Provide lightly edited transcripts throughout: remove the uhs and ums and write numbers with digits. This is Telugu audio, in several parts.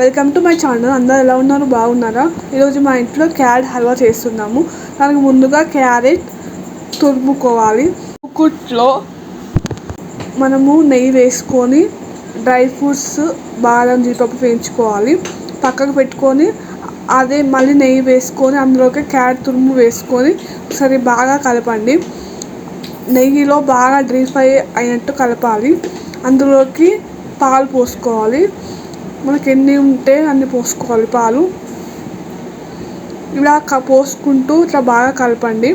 Welcome to my channel. అందరూ ఎలా ఉన్నారు? బాగున్నారా? ఈరోజు మా ఇంట్లో క్యారెట్ హల్వా చేస్తున్నాము. దానికి ముందుగా క్యారెట్ తురుముకోవాలి. కుట్లో మనము నెయ్యి వేసుకొని డ్రై ఫ్రూట్స్ బాదం జీడిపప్పు వేయించుకోవాలి. పక్కకు పెట్టుకొని అదే మళ్ళీ నెయ్యి వేసుకొని అందులోకి క్యారెట్ తురుము వేసుకొని ఒకసారి బాగా కలపండి. నెయ్యిలో బాగా డీప్ ఫ్రై అయినట్టు కలపాలి. అందులోకి పాలు పోసుకోవాలి. మనకి ఎన్ని ఉంటే అన్ని పోసుకోవాలి పాలు. ఇలా పోసుకుంటూ ఇట్లా బాగా కలపండి.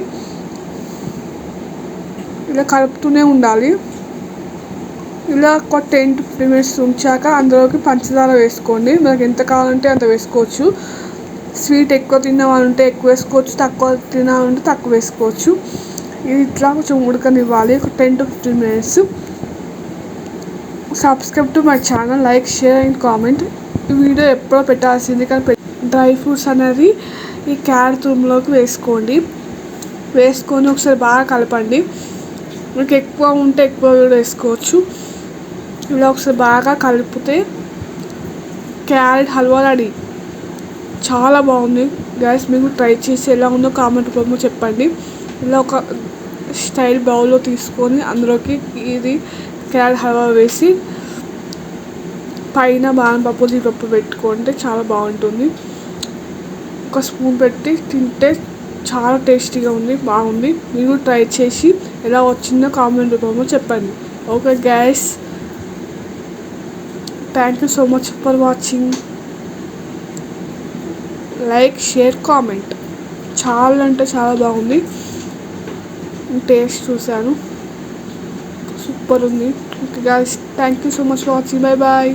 ఇలా కలుపుతూనే ఉండాలి. ఇలా ఒక 10 to 15 minutes ఉంచాక అందులోకి పంచదార వేసుకోండి. మనకి ఎంత కావాలంటే అంత వేసుకోవచ్చు. స్వీట్ ఎక్కువ తిన్నామంటే ఎక్కువ వేసుకోవచ్చు, తక్కువ తినాలంటే తక్కువ వేసుకోవచ్చు. ఇది ఇట్లా కొంచెం ఉడకనివ్వాలి ఒక 10 to 15 minutes. Subscribe to my channel, like, share and comment. ఈ వీడియో ఎప్పుడో పెట్టాల్సింది కానీ డ్రై ఫ్రూట్స్ అనేది ఈ క్యారెట్ తురుములోకి వేసుకొని ఒకసారి బాగా కలపండి. మీకు ఎక్కువ ఉంటే ఎక్కువ కూడా వేసుకోవచ్చు. ఇలా ఒకసారి బాగా కలిపితే క్యారెట్ హల్వా రెడీ. చాలా బాగుంది గైస్. మీకు ట్రై చేసి ఎలా ఉందో కామెంట్ రూపంలో చెప్పండి. ఇలా ఒక స్టైల్ బౌల్లో తీసుకొని అందులోకి ఇది క్యారెట్ హల్వా వేసి పైన బాదం పప్పు జీడిపప్పు పెట్టుకుంటే చాలా బాగుంటుంది. ఒక స్పూన్ పెట్టి తింటే చాలా టేస్టీగా ఉంది, బాగుంది. మీరు ట్రై చేసి ఎలా వచ్చిందో కామెంట్ రూపంలో చెప్పండి. Okay guys, thank you so much for watching. Like, share, comment. చాలా అంటే చాలా బాగుంది. టేస్ట్ చూశాను, సూపర్ ఉంది. Okay guys, thank you so much for watching. Bye bye.